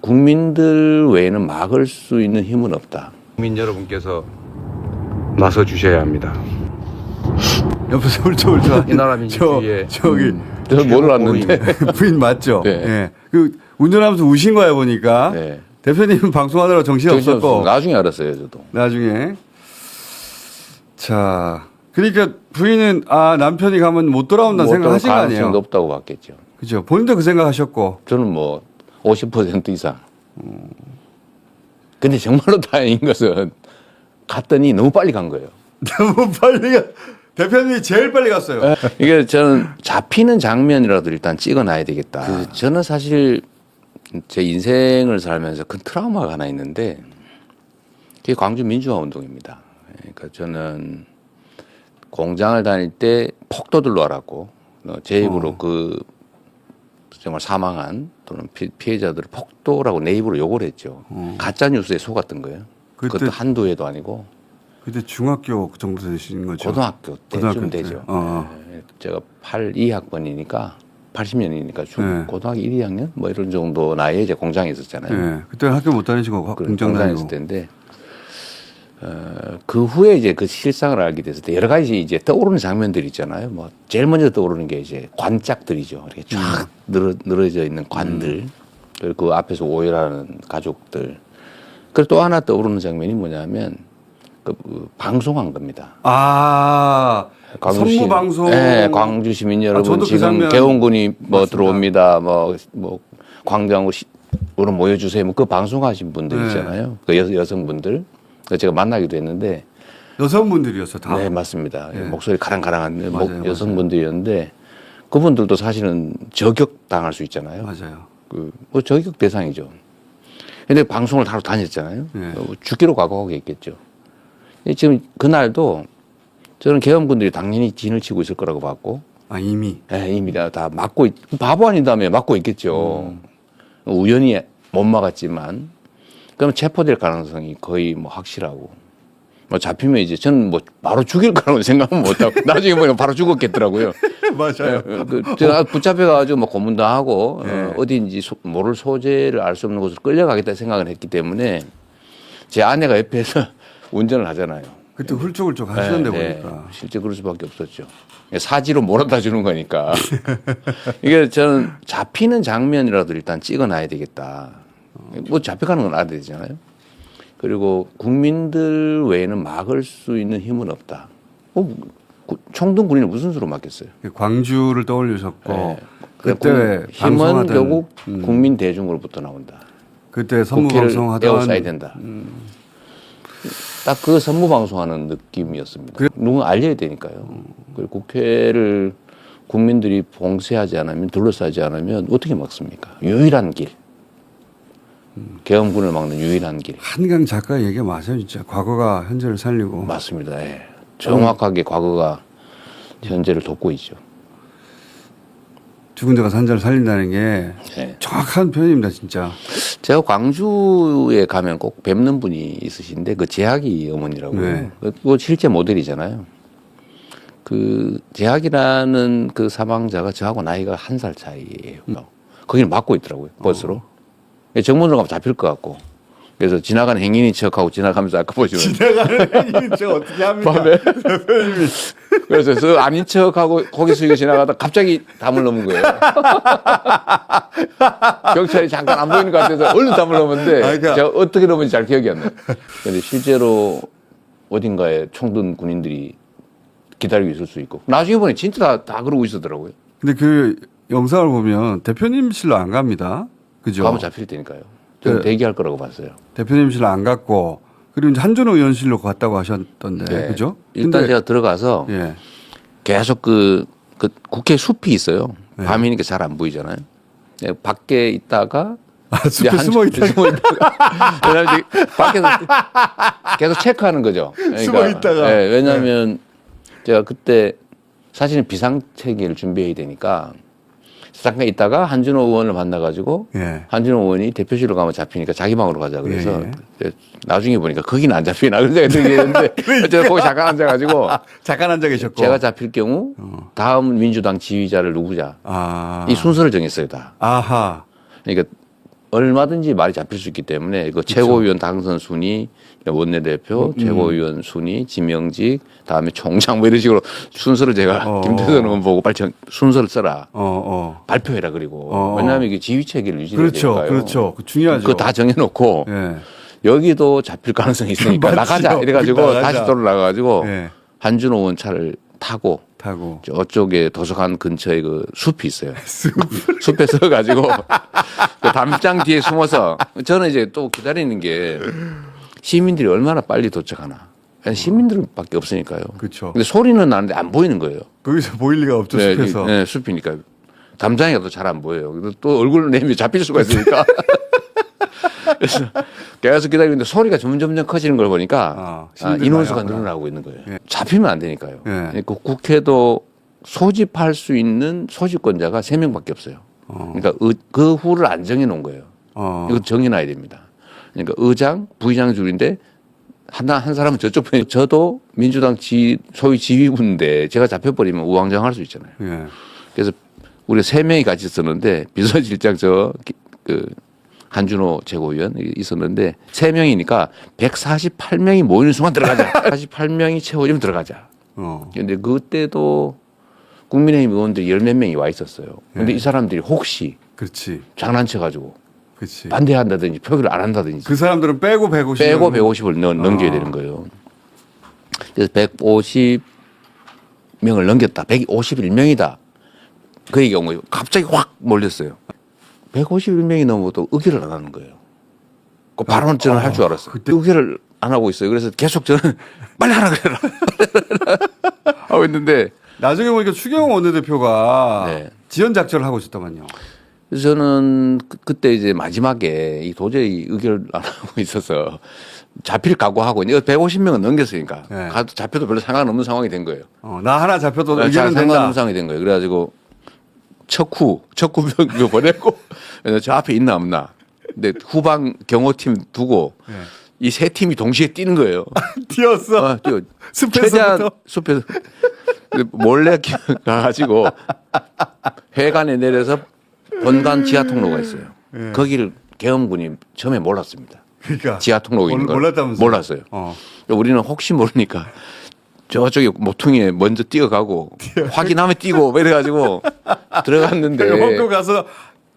국민들 외에는 막을 수 있는 힘은 없다. 국민 여러분께서 나서 주셔야 합니다. 옆에서 훌쩍훌쩍 이 나라 민주주의의 저기 저는 몰랐는데. 부인 맞죠? 네. 예. 그 운전하면서 우신 거야 보니까. 네. 대표님 방송하느라 정신이 정신이 없었고 없어서 나중에 알았어요, 저도. 나중에. 자, 그러니까 부인은 아 남편이 가면 못 돌아온다는 생각하신 거 가능성이 아니에요? 높다고 봤겠죠. 그죠? 본인도 그 생각하셨고. 저는 뭐 50% 이상. 근데 정말로 다행인 것은 갔더니 너무 빨리 간 거예요. 너무 빨리 가. 대표님이 제일 빨리 갔어요. 이게 저는 잡히는 장면이라도 일단 찍어놔야 되겠다. 저는 사실 제 인생을 살면서 큰 트라우마가 하나 있는데 그게 광주 민주화 운동입니다. 그러니까 저는 공장을 다닐 때 폭도들로 알았고 제 입으로 그 정말 사망한 또는 피해자들을 폭도라고 내 입으로 욕을 했죠. 가짜 뉴스에 속았던 거예요. 그것도 한두 해도 아니고. 그때 중학교 정도 되신 거죠? 고등학교 때쯤 때. 되죠. 어. 네, 제가 82학번이니까 80년이니까 네. 고등학교 1, 2학년 뭐 이런 정도 나이에 이제 공장에 있었잖아요. 네. 그때 학교 못 다니시고 공장 공장에 다니고. 있을 때인데 그 후에 이제 그 실상을 알게 됐을 때 여러 가지 이제 떠오르는 장면들이 있잖아요. 뭐 제일 먼저 떠오르는 게 이제 관짝들이죠. 이렇게 쫙 늘어져 있는 관들. 그리고 그 앞에서 오열하는 가족들. 그리고 또 하나 떠오르는 장면이 뭐냐면 그 방송한 겁니다. 아, 선무 방송. 네, 광주 시민 여러분 저도 그 지금 장면 개원군이 뭐 맞습니다. 들어옵니다. 뭐 광장으로 모여주세요. 뭐 그 방송하신 분들 네. 있잖아요. 그 여성분들. 제가 만나기도 했는데. 여성분들이었어 다. 네, 맞습니다. 네. 목소리 가랑가랑한 맞아요, 여성분들이었는데 그분들도 사실은 저격 당할 수 있잖아요. 맞아요. 뭐 저격 대상이죠. 근데 방송을 하러 다녔잖아요. 네. 죽기로 각오하고 있겠죠. 지금 그날도 저는 개헌군들이 당연히 진을 치고 있을 거라고 봤고. 아 이미. 네, 이미 다 막고 바보 아닌다며 막고 있겠죠. 우연히 못 막았지만 그럼 체포될 가능성이 거의 뭐 확실하고. 뭐 잡히면 이제 저는 뭐 바로 죽일 거라고 생각은 못하고 나중에 보니까 바로 죽었겠더라고요. 맞아요. 제가 붙잡혀가지고 뭐 고문도 하고 네. 어디인지 모를 소재를 알 수 없는 곳으로 끌려가겠다 생각을 했기 때문에 제 아내가 옆에서 운전을 하잖아요. 그때 훌쩍훌쩍 하시는데 네, 보니까. 실제 그럴 수밖에 없었죠. 사지로 몰아다 주는 거니까. 이게 저는 잡히는 장면이라도 일단 찍어놔야 되겠다. 뭐 잡혀가는 건 알아야 되잖아요. 그리고 국민들 외에는 막을 수 있는 힘은 없다. 청동 군인을 무슨 수로 막겠어요? 광주를 떠올리셨고 네. 그때 힘은 방송하던 결국 국민 대중으로부터 나온다. 그때 선무 국회를 방송하던 에워싸야 된다. 딱 그 선무 방송하는 느낌이었습니다. 누군가 알려야 되니까요. 그리고 국회를 국민들이 봉쇄하지 않으면 둘러싸지 않으면 어떻게 막습니까? 유일한 길. 계엄군을 막는 유일한 길. 한강 작가 얘기 맞아요, 진짜. 과거가 현재를 살리고. 맞습니다. 예. 정확하게 과거가 현재를 돕고 있죠. 죽은 데가 산자를 살린다는 게 예. 정확한 표현입니다, 진짜. 제가 광주에 가면 꼭 뵙는 분이 있으신데 그 재학이 어머니라고. 네. 그거 실제 모델이잖아요. 그 재학이라는 그 사망자가 저하고 나이가 1살 차이예요. 거기는 막고 있더라고요. 버스로. 정문으로 가면 잡힐 것 같고. 그래서 지나가는 행인인 척하고 지나가면서 아까 보시면. 지나가는 행위는 저 어떻게 합니까? 밤에. 그래서 저 아닌 척하고 고개 숙이고 지나가다 갑자기 담을 넘은 거예요. 경찰이 잠깐 안 보이는 것 같아서 얼른 담을 넘었는데 그러니까. 제가 어떻게 넘은지 잘 기억이 안 나요. 그런데 실제로 어딘가에 총든 군인들이 기다리고 있을 수 있고. 나중에 보니 진짜 다 그러고 있었더라고요. 근데 그 영상을 보면 대표님실로 안 갑니다. 그죠? 가면 잡힐 테니까요. 저는 대기할 거라고 봤어요. 대표님실로 안 갔고 그리고 이제 한전호 의원실로 갔다고 하셨던데. 네. 그죠? 일단 제가 들어가서 예. 계속 그 국회 숲이 있어요. 밤이니까 잘 안 보이잖아요. 네, 밖에 있다가 숲에 숨어 있다. 그다음에 이제 밖에서 계속 체크하는 거죠. 그러니까, 숨어 있다가. 네, 왜냐하면 제가 그때 사실은 비상체계를 준비해야 되니까 잠깐 있다가 한준호 의원을 만나가지고 예. 한준호 의원이 대표실로 가면 잡히니까 자기 방으로 가자 그래서 예. 나중에 보니까 거기는 안 잡히나 그런 생각이 들겠는데 제가 거기 잠깐 앉아가지고 잠깐 앉아 계셨고. 제가 잡힐 경우 다음 민주당 지휘자를 누구자 아. 이 순서를 정했어요 다. 아하. 그러니까 얼마든지 말이 잡힐 수 있기 때문에 그 최고위원 당선 순위, 원내대표, 최고위원 순위, 지명직, 다음에 총장 뭐 이런 식으로 순서를 제가 김태선 의원 보고 빨리 순서를 써라. 발표해라 그리고 왜냐하면 이게 지휘 체계를 유지해야 되니까요. 그렇죠. 중요하죠. 그거 다 정해놓고 예. 여기도 잡힐 가능성이 있으니까 나가자 이래가지고 나가자. 다시 돌아가가지고 예. 한준호 의원 차를 타고 저쪽에 도서관 근처에 그 숲이 있어요. 숲에 서가지고 그 담장 뒤에 숨어서 저는 이제 또 기다리는 게 시민들이 얼마나 빨리 도착하나. 시민들밖에 없으니까요. 그렇죠. 근데 소리는 나는데 안 보이는 거예요. 거기서 보일 리가 없죠. 네, 숲에서. 네, 숲이니까 담장에 가도 잘 안 보여요. 그래서 또 얼굴을 내밀면 잡힐 수가 있으니까. 그래서 계속 기다리는데 소리가 점점 커지는 걸 보니까 인원수가 늘어나고 있는 거예요. 예. 잡히면 안 되니까요. 예. 그 국회도 소집할 수 있는 소집권자가 3명밖에 없어요. 그러니까 그 후를 안 정해 놓은 거예요. 이거 정해놔야 됩니다. 그러니까 의장, 부의장 줄인데 한 사람은 저쪽 편에 저도 민주당 소위 지휘부인데 제가 잡혀버리면 우왕좌왕할 수 있잖아요. 예. 그래서 우리가 3명이 같이 있었는데 비서실장 그 한준호 최고위원 있었는데 3명이니까 148명이 모이는 순간 들어가자. 48명이 채워지면 들어가자. 그런데 그때도 국민의힘 의원들이 10몇 명이 와 있었어요. 그런데 이 사람들이 혹시 그렇지. 장난쳐가지고 그렇지. 반대한다든지 표기를 안 한다든지 그 사람들은 빼고 150을 넘겨야 되는 거예요. 그래서 150명을 넘겼다. 151명이다. 그 얘기가 온 거예요. 갑자기 확 몰렸어요. 151명이 넘어도 의결을 안 하는 거예요. 그 바로 저는 할 줄 알았어요. 그때 의결을 안 하고 있어요. 그래서 계속 저는 빨리 하라 그래라. 하고 있는데 나중에 보니까 추경호 원내대표가 네. 지연 작전을 하고 있었다만요. 그래서 저는 그때 이제 마지막에 이 도저히 의결을 안 하고 있어서 잡힐 각오하고 150명은 넘겼으니까 네. 가도 잡혀도 별로 상관없는 상황이 된 거예요. 나 하나 잡혀도 의견은 상관없는 된다. 상황이 된 거예요. 그래가지고 척후병 보내고 저 앞에 있나 없나. 근데 후방 경호팀 두고 네. 이 세 팀이 동시에 뛰는 거예요. 뛰었어. 뛰어. 숲에서부터? 최대한 숲에서 몰래 가가지고 회관에 내려서 본관 지하 통로가 있어요. 네. 거기를 계엄군이 처음에 몰랐습니다. 그러니까 지하 통로가 있는 걸 몰랐다면서요? 몰랐어요. 우리는 혹시 모르니까 저쪽에 모퉁이에 먼저 뛰어가고 확인하면 뛰고 뭐 이래가지고 들어갔는데 먹고 가서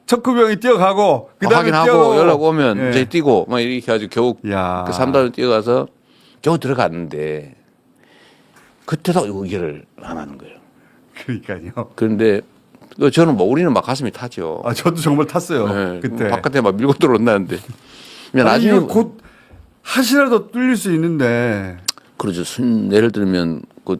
척후병이 뛰어가고 그다음에 확인하고 연락 오면 예. 이제 뛰고 막 이렇게 해가지고 겨우 야. 그 3단을 뛰어가서 겨우 들어갔는데 그때도 의결을 안 하는 거예요. 그러니까요. 그런데 저는 뭐 우리는 막 가슴이 타죠. 저도 정말 탔어요. 네, 그때. 바깥에 막 밀고 들어온다는데. 나중에 곧 하시라도 뚫릴 수 있는데. 그러죠. 예를 들면 그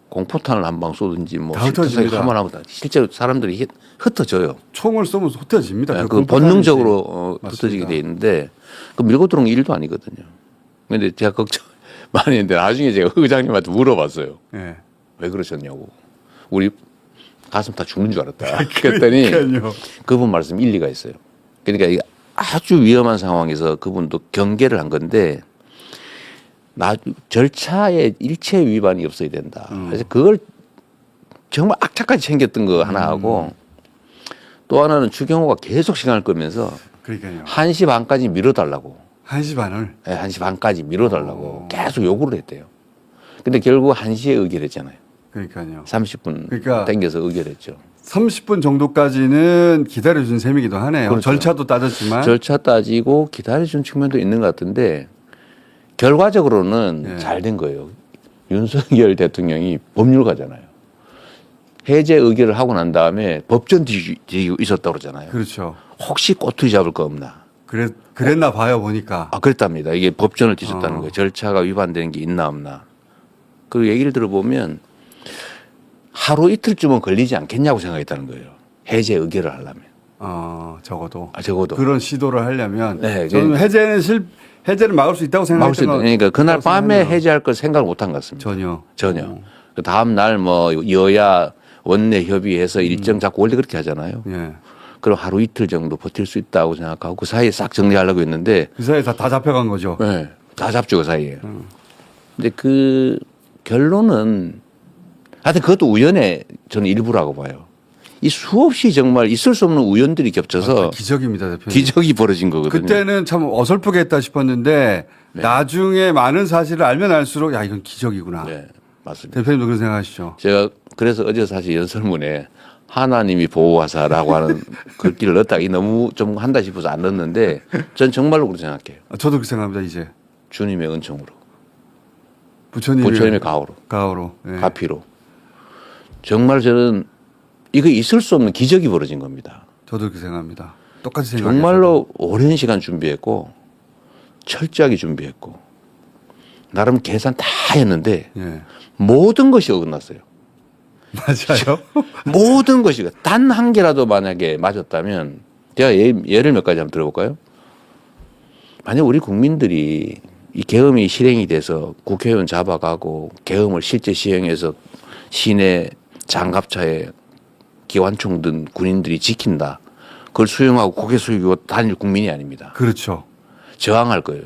공포탄을 한 방 쏘든지 뭐 다 흩어집니다. 한번 하고 실제로 사람들이 흩어져요. 총을 쏘면 흩어집니다. 그 본능적으로 맞습니다. 흩어지게 돼 있는데 그 밀고 들어온 게 일도 아니거든요. 근데 제가 걱정 많이 했는데 나중에 제가 의장님한테 물어봤어요. 네. 왜 그러셨냐고. 우리 가슴 다 죽는 줄 알았다. 그랬더니 그러니까요. 그분 말씀 일리가 있어요. 그러니까 이게 아주 위험한 상황에서 그분도 경계를 한 건데 절차에 일체 위반이 없어야 된다. 그래서 그걸 정말 악착같이 챙겼던 거 하나 하고 또 하나는 추경호가 계속 시간을 끌면서 그러니까요. 1시 반까지 미뤄달라고. 1시 반을. 네, 1시 반까지 미뤄달라고 계속 요구를 했대요. 근데 결국 1시에 의결했잖아요. 그러니까요. 30분 그러니까 땡겨서 의결했죠. 30분 정도까지는 기다려준 셈이기도 하네요. 그렇죠. 절차도 따졌지만. 절차 따지고 기다려준 측면도 있는 것 같은데 결과적으로는 네. 잘 된 거예요. 윤석열 대통령이 법률가잖아요. 해제 의결을 하고 난 다음에 법전 뒤지고 있었다고 그러잖아요. 그렇죠. 혹시 꼬투리 잡을 거 없나. 그랬나 봐요, 보니까. 그랬답니다. 이게 법전을 뒤졌다는 거예요. 절차가 위반되는 게 있나 없나. 그 얘기를 들어보면 하루 이틀쯤은 걸리지 않겠냐고 생각했다는 거예요. 해제 의결을 하려면. 적어도. 적어도. 그런 시도를 하려면. 네, 저는 해제를 막을 수 있다고 막을 수 생각했던 거. 그러니까 그날 밤에 생각해요. 해제할 걸 생각을 못 한 것 같습니다. 전혀. 그 다음 날 뭐 여야 원내 협의해서 일정 잡고 원래 그렇게 하잖아요. 예. 그럼 하루 이틀 정도 버틸 수 있다고 생각하고 그 사이에 싹 정리하려고 했는데 그 사이에 다 잡혀간 거죠. 네, 다 잡죠 그 사이에. 근데 그 결론은 하여튼 그것도 우연의 저는 일부라고 봐요. 이 수없이 정말 있을 수 없는 우연들이 겹쳐서 기적입니다, 대표님. 기적이 벌어진 거거든요. 그때는 참 어설프게 했다 싶었는데 네. 나중에 많은 사실을 알면 알수록 야 이건 기적이구나. 네, 맞습니다. 대표님도 그런 생각하시죠? 제가 그래서 어제 사실 연설문에 하나님이 보호하사라고 하는 글귀를 넣었다가 이 너무 좀 한다 싶어서 안 넣었는데 전 정말로 그렇게 생각해요. 저도 그렇게 생각합니다. 이제 주님의 은총으로, 부처님의 부처님의 가호로, 가호로. 예. 가피로. 정말 저는 이거 있을 수 없는 기적이 벌어진 겁니다. 저도 그렇게 생각합니다. 똑같이 생각해요. 정말로 오랜 시간 준비했고 철저하게 준비했고 나름 계산 다 했는데 예. 모든 것이 어긋났어요. 맞아요. 모든 것이 단 한 개라도 만약에 맞았다면 제가 예를 몇 가지 한번 들어볼까요? 만약 우리 국민들이 이 계엄이 실행이 돼서 국회의원 잡아가고 계엄을 실제 시행해서 시내 장갑차에 기관총 든 군인들이 지킨다. 그걸 수용하고 고개 숙이고 다닐 국민이 아닙니다. 그렇죠. 저항할 거예요.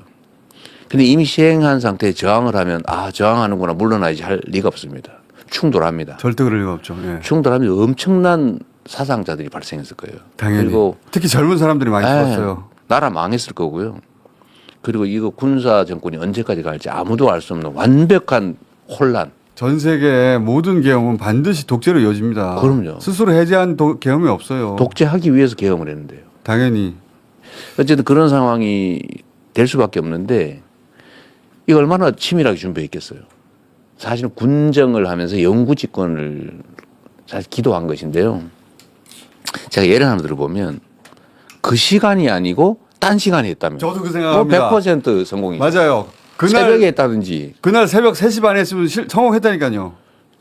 근데 이미 시행한 상태에 저항을 하면 아 저항하는구나 물러나야지 할 리가 없습니다. 충돌합니다. 절대 그럴 리가 없죠. 예. 충돌하면 엄청난 사상자들이 발생했을 거예요. 당연히. 그리고 특히 젊은 사람들이 많이 예, 죽었어요. 나라 망했을 거고요. 그리고 이거 군사 정권이 언제까지 갈지 아무도 알 수 없는 완벽한 혼란. 전 세계 모든 계엄은 반드시 독재로 이어집니다. 그럼요. 스스로 해제한 계엄이 없어요. 독재하기 위해서 계엄을 했는데요. 당연히. 어쨌든 그런 상황이 될 수밖에 없는데 이거 얼마나 치밀하게 준비했겠어요. 사실은 군정을 하면서 영구 집권을 사실 기도한 것인데요. 제가 예를 하나 들어보면 그 시간이 아니고 딴 시간에 했다면 저도 그 생각합니다. 100% 성공이죠. 맞아요. 새벽에 했다든지 그날 새벽 3시 반에 했으면 성공했다니까요.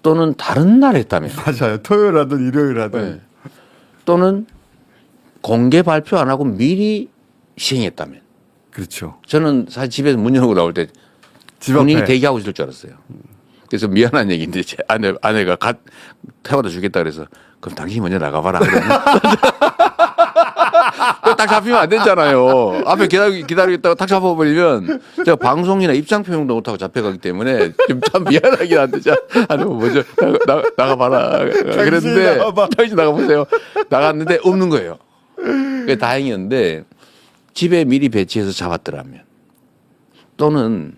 또는 다른 날 했다면 맞아요. 토요일 하든 일요일 하든. 네. 또는 공개 발표 안 하고 미리 시행했다면 그렇죠. 저는 사실 집에서 문 열고 나올 때 집 군인이 앞에. 대기하고 있을 줄 알았어요. 그래서 미안한 얘기인데 제 아내가 태워다 주겠다 그래서 그럼 당신이 먼저 나가봐라. 딱 잡히면 안 되잖아요. 앞에 기다리겠다고 딱 잡아버리면 제가 방송이나 입장 표명도 못하고 잡혀가기 때문에 좀 참 미안하긴 한데 아니 먼저 나가봐라. 그랬는데 당신 나가보세요. 나갔는데 없는 거예요. 그게 다행이었는데 집에 미리 배치해서 잡았더라면 또는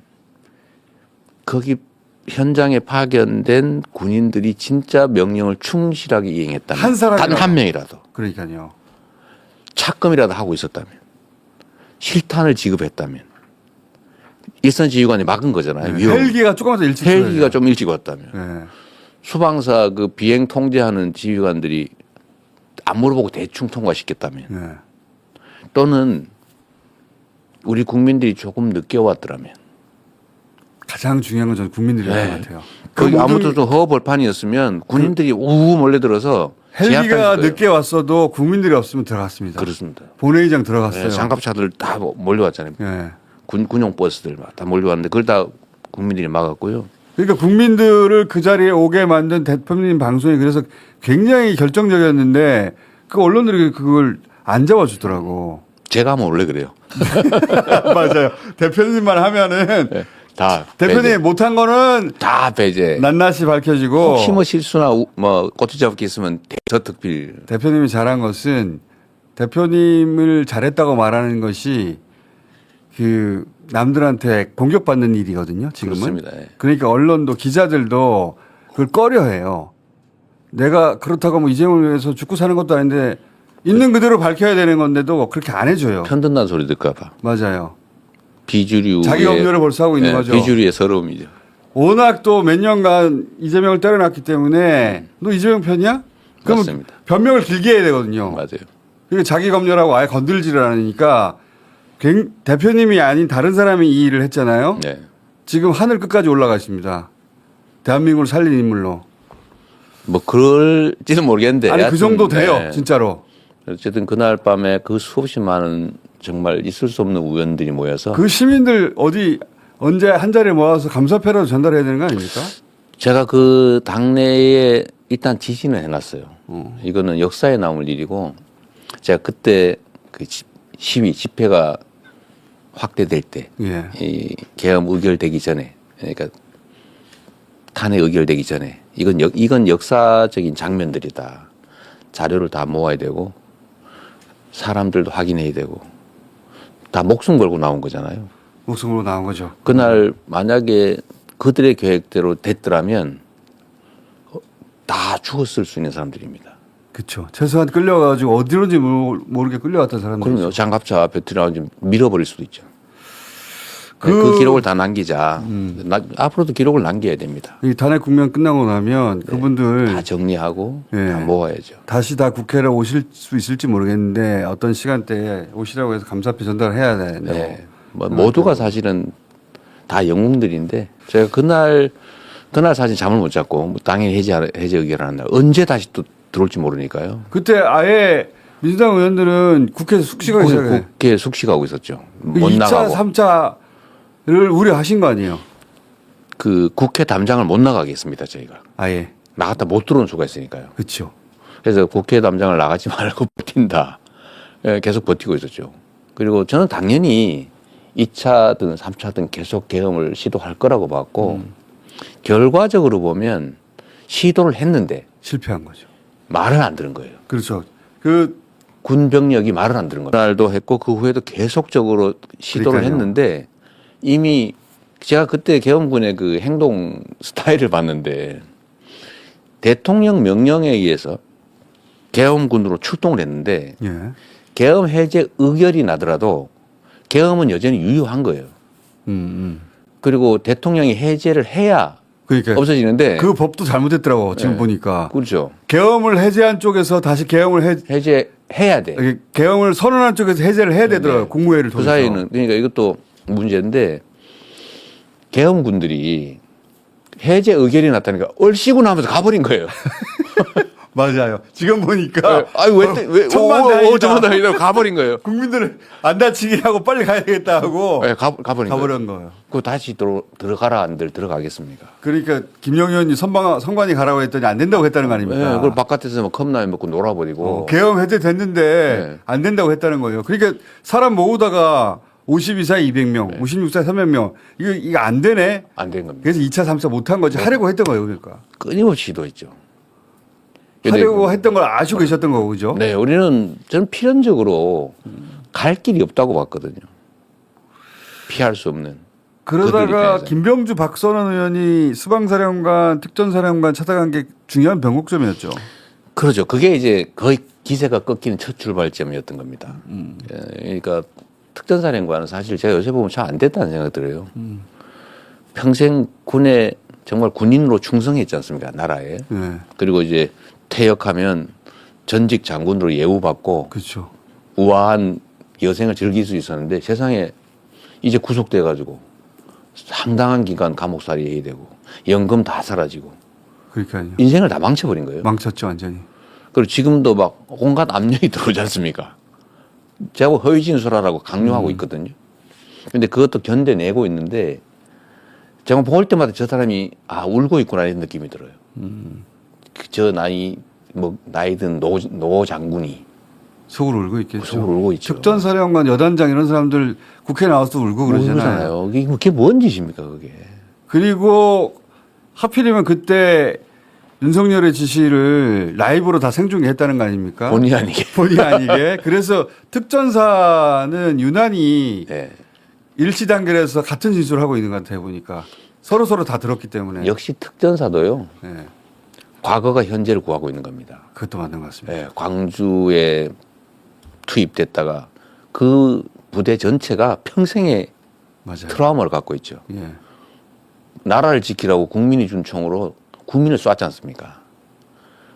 거기 현장에 파견된 군인들이 진짜 명령을 충실하게 이행했다면 한 사람이라도. 단 한 명이라도 그러니까요. 착금이라도 하고 있었다면 실탄을 지급했다면 일선 지휘관이 막은 거잖아요. 위험. 헬기가 조금 더 일찍 헬기가 들어야죠. 좀 일찍 왔다면 네. 수방사 그 비행 통제하는 지휘관들이 안 물어보고 대충 통과시켰다면 네. 또는 우리 국민들이 조금 늦게 왔더라면 가장 중요한 건 저는 국민들이라는 것 같아요. 거기 그 모든 아무도 좀 허벌판이었으면 군인들이 우우 몰려들어서 헬기가 제압했을 거예요. 늦게 왔어도 국민들이 없으면 들어갔습니다. 그렇습니다. 본회의장 들어갔어요. 네, 장갑차들 다 몰려왔잖아요. 네. 군용 버스들 막 다 몰려왔는데 그걸 다 국민들이 막았고요. 그러니까 국민들을 그 자리에 오게 만든 대표님 방송이 그래서 굉장히 결정적이었는데 그 언론들이 그걸 안 잡아주더라고. 제가 하면 원래 그래요. 맞아요. 대표님만 하면은 네, 다 대표님 배제. 못한 거는 다 배제. 낱낱이 밝혀지고 혹시 뭐 실수나 뭐 꼬투리 잡기 있으면 대서특필. 대표님이 잘한 것은 대표님을 잘했다고 말하는 것이 그 남들한테 공격받는 일이거든요. 지금은. 그렇습니다. 예. 그러니까 언론도 기자들도 그걸 꺼려해요. 내가 그렇다고 뭐 이재명을 위해서 죽고 사는 것도 아닌데 있는 그대로 밝혀야 되는 건데도 그렇게 안 해줘요. 편든다는 소리 들까봐. 맞아요. 비주류. 자기 검열을 벌써 하고 있는 거죠. 비주류의 서러움이죠. 워낙 또 몇 년간 이재명을 때려놨기 때문에 너 이재명 편이야? 그러면 맞습니다. 변명을 길게 해야 되거든요. 맞아요. 그리고 자기 검열하고 아예 건들지를 않으니까 대표님이 아닌 다른 사람이 이 일을 했잖아요. 네. 지금 하늘 끝까지 올라가 있습니다. 대한민국을 살린 인물로. 뭐 그럴지는 모르겠는데. 아니 그 하여튼, 정도 돼요. 네. 진짜로. 어쨌든 그날 밤에 그 수없이 많은 정말 있을 수 없는 우연들이 모여서 그 시민들 어디 언제 한 자리에 모아서 감사패라도 전달해야 되는 거 아닙니까? 제가 그 당내에 일단 지시는 해놨어요. 이거는 역사에 남을 일이고 제가 그때 그 시위 집회가 확대될 때 예. 이 계엄 의결되기 전에 그러니까 탄핵 의결되기 전에 이건 역사적인 장면들이다. 자료를 다 모아야 되고 사람들도 확인해야 되고 다 목숨 걸고 나온 거잖아요. 목숨으로 나온 거죠. 그날 만약에 그들의 계획대로 됐더라면 다 죽었을 수 있는 사람들입니다. 그렇죠. 최소한 끌려가지고 어디론지 모르게 끌려갔던 사람들. 그럼요. 장갑차 앞에 들어가서 밀어버릴 수도 있죠. 그 기록을 다 남기자. 앞으로도 기록을 남겨야 됩니다. 이 탄핵 국면 끝나고 나면 그분들 다 정리하고 네. 다 모아야죠. 다시 다 국회로 오실 수 있을지 모르겠는데 어떤 시간대에 오시라고 해서 감사표 전달해야 되는데 네. 뭐 모두가 사실은 다 영웅들인데 제가 그날 사실 잠을 못 잤고 뭐 당연히 해제 의결을 한다. 언제 다시 또 들어올지 모르니까요. 그때 아예 민주당 의원들은 국회에서 숙식하기 시작해. 국회에 숙식하고 있었죠. 못 2차, 나가고 3차를 우려하신 거 아니에요? 그 국회 담장을 못 나가게 했습니다. 저희가 아예. 나갔다 못 들어온 수가 있으니까요. 그렇죠. 그래서 국회 담장을 나가지 말고 버틴다. 예, 계속 버티고 있었죠. 그리고 저는 당연히 2차든 3차든 계속 계엄을 시도할 거라고 봤고 결과적으로 보면 시도를 했는데 실패한 거죠. 말을 안 들은 거예요. 그렇죠. 군 병력이 말을 안 들은 거예요. 그날도 했고 그 후에도 계속적으로 시도를 그러니까요. 했는데 이미 제가 그때 계엄군의 그 행동 스타일을 봤는데 대통령 명령에 의해서 계엄군으로 출동을 했는데 예. 계엄 해제 의결이 나더라도 계엄은 여전히 유효한 거예요. 그리고 대통령이 해제를 해야 그러니까 없어지는데 그 법도 잘못됐더라고 지금 네. 보니까. 그렇죠. 계엄을 해제한 쪽에서 다시 계엄을 해제해야 돼. 계엄을 선언한 쪽에서 해제를 해야 되더라고요. 네. 국무회의를 그 통해서. 사이는 그러니까 이것도 문제인데 계엄군들이 해제 의결이 났다니까 얼씨구 나면서 가버린 거예요. 맞아요. 지금 보니까 아유 왜 천만다행이다. 천만다행이다 가버린 거예요. 국민들을 안 다치게 하고 빨리 가야 되겠다 하고 네, 가버린 거예요. 가버린 거예요. 그 다시 들어가라 안들 들어가겠습니까? 그러니까 김영희 의원이 선관위 가라고 했더니 안 된다고 했다는 거 아닙니까? 네, 그걸 바깥에서 뭐 컵라면 먹고 놀아버리고. 계엄 해제됐는데 네. 안 된다고 했다는 거예요. 그러니까 사람 모으다가 52세 200명, 56세 300명 이거 안 되네. 안 된 겁니다. 그래서 2차, 3차 못 한 거지. 하려고 했던 거예요. 그러니까. 끊임없이 시도했죠. 하려고 했던 걸 아시고 계셨던 거고 그죠? 네, 저는 필연적으로 갈 길이 없다고 봤거든요. 피할 수 없는. 그들 그러다가 입장에서는. 김병주 박선원 의원이 수방사령관, 특전사령관 찾아간 게 중요한 변곡점이었죠. 그렇죠. 그게 이제 거의 기세가 꺾이는 첫 출발점이었던 겁니다. 예, 그러니까 특전사령관은 사실 제가 요새 보면 참 안 됐다는 생각이 들어요. 평생 군에 정말 군인으로 충성했지 않습니까? 나라에. 네. 그리고 이제 퇴역하면 전직 장군으로 예우받고 그렇죠. 우아한 여생을 즐길 수 있었는데 세상에 이제 구속돼 가지고 상당한 기간 감옥살이 해야 되고 연금 다 사라지고 그러니까요. 인생을 다 망쳐버린 거예요. 망쳤죠 완전히. 그리고 지금도 막 온갖 압력이 들어오지 않습니까? 제가 허위 진술하라고 강요하고 있거든요. 근데 그것도 견뎌내고 있는데 제가 볼 때마다 저 사람이 울고 있구나 이런 느낌이 들어요. 저 나이든 노 장군이 속으로 울고 있겠죠. 속으로 울고 있죠. 특전사령관 여단장 이런 사람들 국회 나와서 울고 그러잖아요. 그게 뭔 짓입니까 그게? 그리고 하필이면 그때 윤석열의 지시를 라이브로 다 생중계했다는 거 아닙니까? 본의 아니게. 본의 아니게. 그래서 특전사는 유난히 네. 일시 단결해서 같은 진술을 하고 있는 것 같아요 보니까 서로 다 들었기 때문에. 역시 특전사도요. 네. 과거가 현재를 구하고 있는 겁니다. 그것도 맞는 것 같습니다. 네, 광주에 투입됐다가 그 부대 전체가 평생의 맞아요. 트라우마를 갖고 있죠. 예. 나라를 지키라고 국민이 준 총으로 국민을 쐈지 않습니까?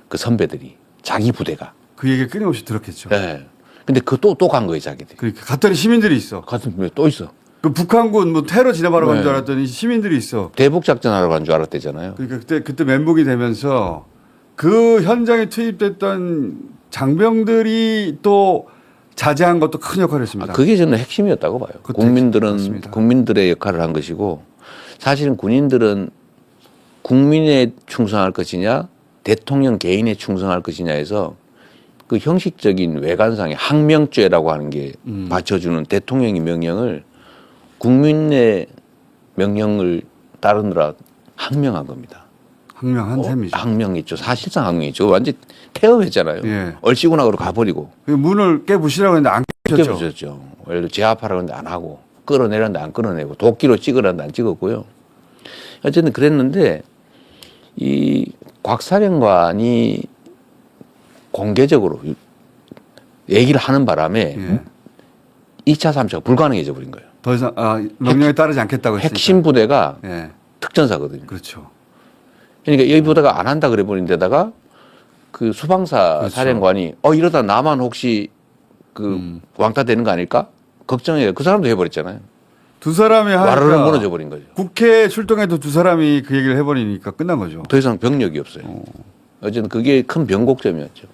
그 선배들이 자기 부대가. 그 얘기 끊임없이 들었겠죠. 네. 근데 그 또 간 거예요 자기들. 그러니까 갔더니 시민들이 있어. 같은 분에 또 있어. 그 북한군 뭐 테러 진압하러 간 줄 네. 알았더니 시민들이 있어. 대북 작전하러 간 줄 알았대잖아요. 그러니까 그때 멘붕이 되면서 그 현장에 투입됐던 장병들이 또 자제한 것도 큰 역할을 했습니다. 그게 저는 핵심이었다고 봐요. 그것도 맞습니다. 국민들의 역할을 한 것이고 사실은 군인들은 국민에 충성할 것이냐 대통령 개인에 충성할 것이냐에서 그 형식적인 외관상의 항명죄라고 하는 게 받쳐주는 대통령의 명령을 국민의 명령을 따르느라 항명한 겁니다. 항명한 셈이죠. 항명이죠. 사실상 항명이죠. 완전 태업했잖아요. 예. 얼씨구나그로 가버리고. 그 문을 깨부시라고 했는데 안 깨부셨죠. 깨부셨죠. 예를 들어 제압하라고 했는데 안 하고 끌어내렸는데 안 끌어내고 도끼로 찍으라는데 안 찍었고요. 어쨌든 그랬는데 이 곽 사령관이 공개적으로 얘기를 하는 바람에 예. 2차, 3차가 불가능해져 버린 거예요. 더 이상 명령에 따르지 않겠다고 했으니까. 핵심 부대가 예. 특전사거든요. 그렇죠. 그러니까 이 부대가 안 한다 그래 버린 데다가 그 수방사 그렇죠. 사령관이 이러다 나만 혹시 그 왕따 되는 거 아닐까? 걱정해요. 그 사람도 해버렸잖아요. 두 사람이 와르르 하니까 무너져 버린 거죠. 국회 출동해도 두 사람이 그 얘기를 해버리니까 끝난 거죠. 더 이상 병력이 없어요. 어쨌든 그게 큰 변곡점이었죠.